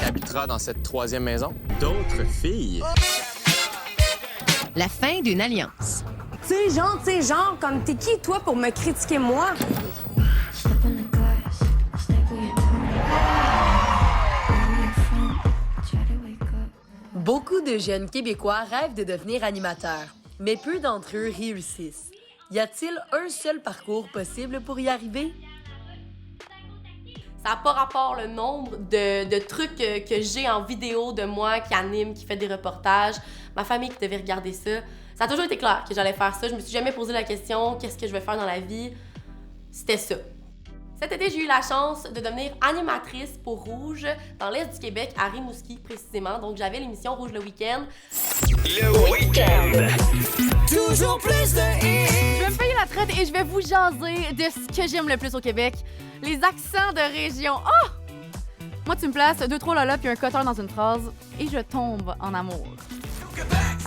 habitera dans cette troisième maison? D'autres filles? La fin d'une alliance. Tu sais, genre, comme t'es qui, toi, pour me critiquer moi? Beaucoup de jeunes Québécois rêvent de devenir animateurs, mais peu d'entre eux réussissent. Y a-t-il un seul parcours possible pour y arriver? Ça n'a pas rapport le nombre de trucs que j'ai en vidéo de moi qui anime, qui fait des reportages, ma famille qui devait regarder ça. Ça a toujours été clair que j'allais faire ça. Je me suis jamais posé la question « qu'est-ce que je vais faire dans la vie? » C'était ça. Cet été, j'ai eu la chance de devenir animatrice pour Rouge dans l'Est du Québec, à Rimouski précisément. Donc j'avais l'émission Rouge le week-end. Le week-end! Toujours plus de hits! Je vais me payer la traite et je vais vous jaser de ce que j'aime le plus au Québec. Les accents de région. Oh! Moi, tu me places 2-3 lolas puis un cutter dans une phrase et je tombe en amour.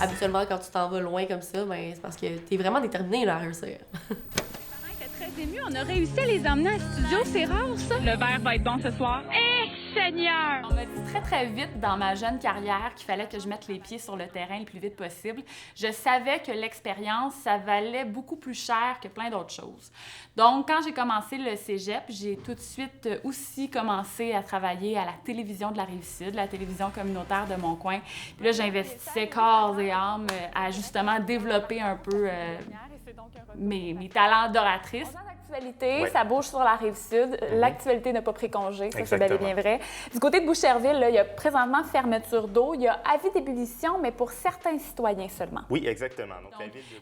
Habituellement, quand tu t'en vas loin comme ça, ben, c'est parce que t'es vraiment déterminé là, à réussir. Très ému, on a réussi à les emmener à studio, c'est rare ça. Le verre va être bon ce soir. Seigneur! On m'a dit très, très vite dans ma jeune carrière qu'il fallait que je mette les pieds sur le terrain le plus vite possible. Je savais que l'expérience, ça valait beaucoup plus cher que plein d'autres choses. Donc, quand j'ai commencé le cégep, j'ai tout de suite aussi commencé à travailler à la télévision de la Rive-Sud, la télévision communautaire de mon coin. Puis là, j'investissais corps et âme à justement développer un peu mes talents d'oratrice. L'actualité, ça bouge sur la Rive-Sud. L'actualité n'a pas pris congé, ça c'est bel et bien vrai. Du côté de Boucherville, là, il y a présentement fermeture d'eau. Il y a avis d'ébullition, mais pour certains citoyens seulement. Oui, exactement. Donc,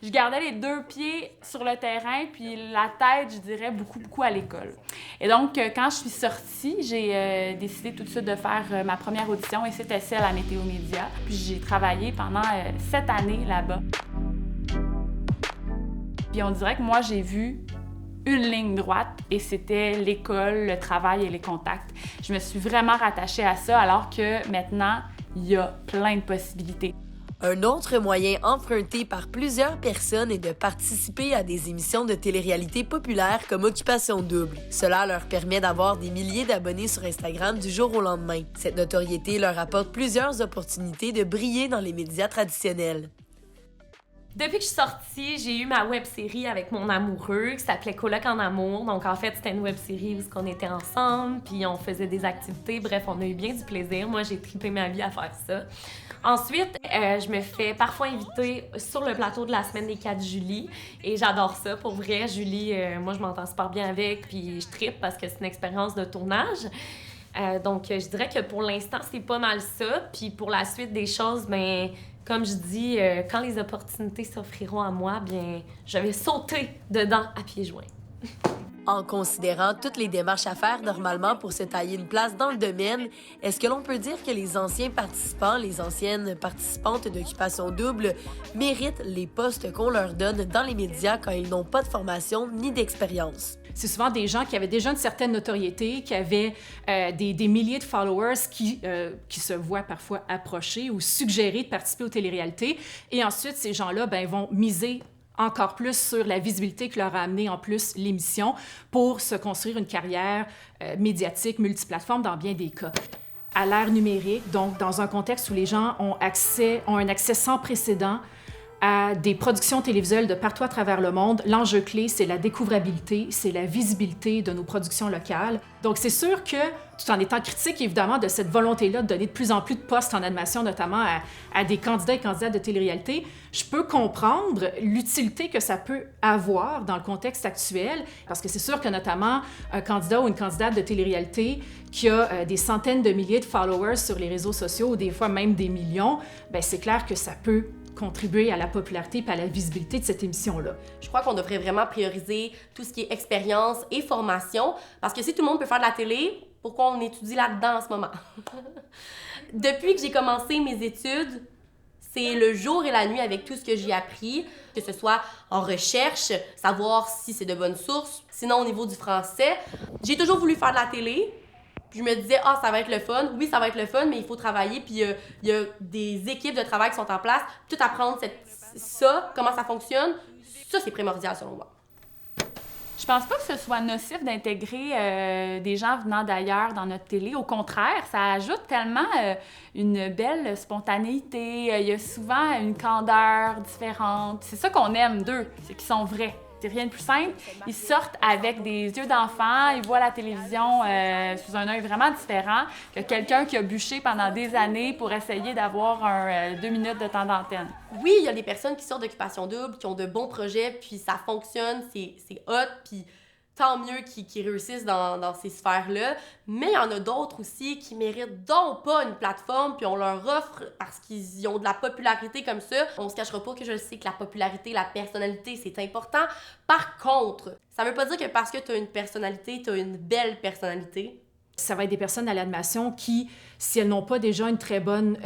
je gardais les 2 pieds sur le terrain, puis la tête, je dirais, beaucoup à l'école. Et donc, quand je suis sortie, j'ai décidé tout de suite de faire ma première audition, et c'était celle à Météo Média. Puis j'ai travaillé pendant 7 années là-bas. Puis on dirait que moi, j'ai vu une ligne droite et c'était l'école, le travail et les contacts. Je me suis vraiment rattachée à ça alors que maintenant, il y a plein de possibilités. Un autre moyen emprunté par plusieurs personnes est de participer à des émissions de télé-réalité populaires comme Occupation Double. Cela leur permet d'avoir des milliers d'abonnés sur Instagram du jour au lendemain. Cette notoriété leur apporte plusieurs opportunités de briller dans les médias traditionnels. Depuis que je suis sortie, j'ai eu ma web-série avec mon amoureux qui s'appelait Coloc en amour. Donc, en fait, c'était une web-série où on était ensemble, puis on faisait des activités. Bref, on a eu bien du plaisir. Moi, j'ai trippé ma vie à faire ça. Ensuite, je me fais parfois inviter sur le plateau de la semaine des 4 juillet. Et j'adore ça. Pour vrai, Julie, moi, je m'entends super bien avec, puis je trippe parce que c'est une expérience de tournage. Donc, je dirais que pour l'instant, c'est pas mal ça. Puis pour la suite des choses, ben, comme je dis, quand les opportunités s'offriront à moi, bien, je vais sauter dedans à pieds joints. En considérant toutes les démarches à faire normalement pour se tailler une place dans le domaine, est-ce que l'on peut dire que les anciens participants, les anciennes participantes d'Occupation Double méritent les postes qu'on leur donne dans les médias quand ils n'ont pas de formation ni d'expérience? C'est souvent des gens qui avaient déjà une certaine notoriété, qui avaient des milliers de followers qui se voient parfois approcher ou suggérer de participer aux téléréalités. Et ensuite, ces gens-là vont miser encore plus sur la visibilité que leur a amené en plus l'émission pour se construire une carrière médiatique, multiplateforme dans bien des cas. À l'ère numérique, donc dans un contexte où les gens ont un accès sans précédent à des productions télévisuelles de partout à travers le monde, l'enjeu clé, c'est la découvrabilité, c'est la visibilité de nos productions locales. Donc, c'est sûr que, tout en étant critique, évidemment, de cette volonté-là de donner de plus en plus de postes en animation, notamment à des candidats et candidates de télé-réalité, je peux comprendre l'utilité que ça peut avoir dans le contexte actuel, parce que c'est sûr que, notamment, un candidat ou une candidate de télé-réalité qui a des centaines de milliers de followers sur les réseaux sociaux, ou des fois même des millions, bien, c'est clair que ça peut contribuer à la popularité et à la visibilité de cette émission-là. Je crois qu'on devrait vraiment prioriser tout ce qui est expérience et formation, parce que si tout le monde peut faire de la télé, pourquoi on étudie là-dedans en ce moment? Depuis que j'ai commencé mes études, c'est le jour et la nuit avec tout ce que j'ai appris, que ce soit en recherche, savoir si c'est de bonnes sources, sinon au niveau du français. J'ai toujours voulu faire de la télé. Je me disais, ça va être le fun. Oui, ça va être le fun, mais il faut travailler. Puis il y a des équipes de travail qui sont en place. Tout apprendre ça, comment ça fonctionne, ça, c'est primordial selon moi. Je pense pas que ce soit nocif d'intégrer des gens venant d'ailleurs dans notre télé. Au contraire, ça ajoute tellement une belle spontanéité. Il y a souvent une candeur différente. C'est ça qu'on aime d'eux, c'est qu'ils sont vrais. C'est rien de plus simple. Ils sortent avec des yeux d'enfant, ils voient la télévision sous un œil vraiment différent que quelqu'un qui a bûché pendant des années pour essayer d'avoir 2 minutes de temps d'antenne. Oui, il y a des personnes qui sortent d'Occupation Double, qui ont de bons projets, puis ça fonctionne, c'est hot, puis tant mieux qu'ils réussissent dans ces sphères-là. Mais il y en a d'autres aussi qui méritent donc pas une plateforme, puis on leur offre parce qu'ils ont de la popularité comme ça. On se cachera pas que je sais que la popularité, la personnalité, c'est important. Par contre, ça veut pas dire que parce que t'as une personnalité, t'as une belle personnalité. Ça va être des personnes à l'animation qui, si elles n'ont pas déjà une très bonne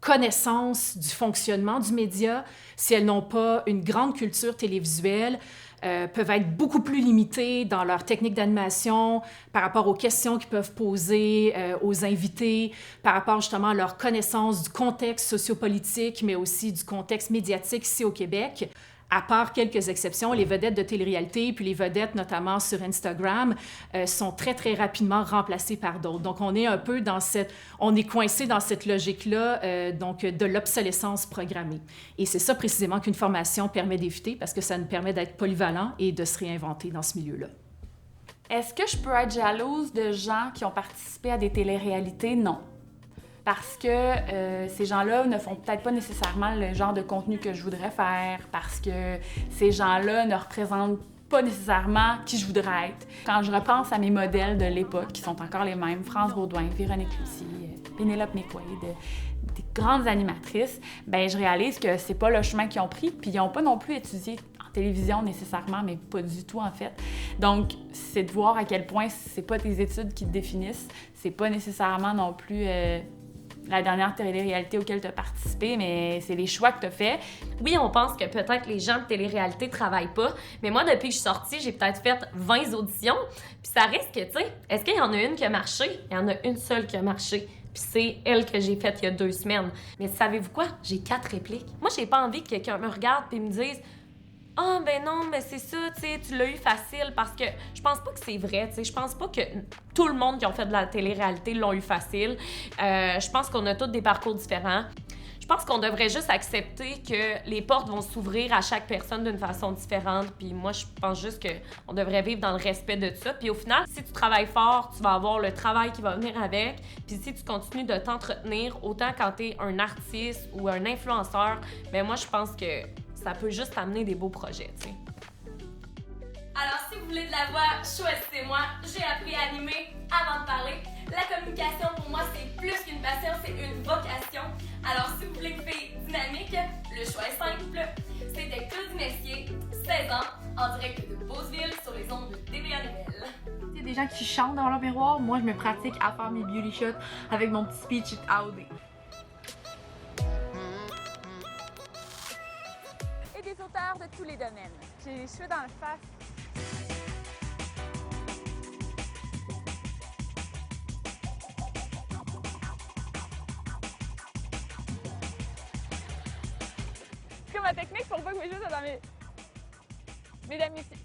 connaissance du fonctionnement du média, si elles n'ont pas une grande culture télévisuelle, peuvent être beaucoup plus limitées dans leur technique d'animation par rapport aux questions qu'ils peuvent poser aux invités, par rapport justement à leur connaissance du contexte sociopolitique, mais aussi du contexte médiatique ici au Québec. À part quelques exceptions, les vedettes de télé-réalité, puis les vedettes notamment sur Instagram, sont très, très rapidement remplacées par d'autres. Donc, on est un peu on est coincé dans cette logique-là, donc de l'obsolescence programmée. Et c'est ça précisément qu'une formation permet d'éviter, parce que ça nous permet d'être polyvalent et de se réinventer dans ce milieu-là. Est-ce que je peux être jalouse de gens qui ont participé à des télé-réalités? Non. Parce que ces gens-là ne font peut-être pas nécessairement le genre de contenu que je voudrais faire, parce que ces gens-là ne représentent pas nécessairement qui je voudrais être. Quand je repense à mes modèles de l'époque, qui sont encore les mêmes, France Baudouin, Véronique Cloutier, Pénélope McQuaid, des grandes animatrices, ben je réalise que c'est pas le chemin qu'ils ont pris, puis ils n'ont pas non plus étudié en télévision nécessairement, mais pas du tout en fait. Donc, c'est de voir à quel point c'est pas tes études qui te définissent, c'est pas nécessairement non plus la dernière télé-réalité auquel tu as participé, mais c'est les choix que tu as faits. Oui, on pense que peut-être les gens de télé-réalité travaillent pas, mais moi, depuis que je suis sortie, j'ai peut-être fait 20 auditions, puis ça reste que, tu sais, est-ce qu'il y en a une qui a marché? Il y en a une seule qui a marché, puis c'est elle que j'ai faite il y a 2 semaines. Mais savez-vous quoi? J'ai 4 répliques. Moi, j'ai pas envie que quelqu'un me regarde et me dise « Ah, ben non, mais c'est ça, tu sais, tu l'as eu facile. » Parce que je pense pas que c'est vrai, tu sais. Je pense pas que tout le monde qui a fait de la télé-réalité l'ont eu facile. Je pense qu'on a tous des parcours différents. Je pense qu'on devrait juste accepter que les portes vont s'ouvrir à chaque personne d'une façon différente. Puis moi, je pense juste qu'on devrait vivre dans le respect de ça. Puis au final, si tu travailles fort, tu vas avoir le travail qui va venir avec. Puis si tu continues de t'entretenir, autant quand t'es un artiste ou un influenceur, ben moi, je pense que ça peut juste amener des beaux projets, tu sais. Alors, si vous voulez de la voix, choisissez-moi. J'ai appris à animer avant de parler. La communication, pour moi, c'est plus qu'une passion, c'est une vocation. Alors, si vous voulez une fille dynamique, le choix est simple. C'était Claudie Messier, 16 ans, en direct de Beauceville, sur les ondes de TVA Nouvelle. Il y a des gens qui chantent dans leur miroir. Moi, je me pratique à faire mes beauty shots avec mon petit speech AOD. Et des auteurs de tous les domaines. J'ai les cheveux dans le face. C'est comme ma technique pour pas que mes cheveux soient dans mes amitiés.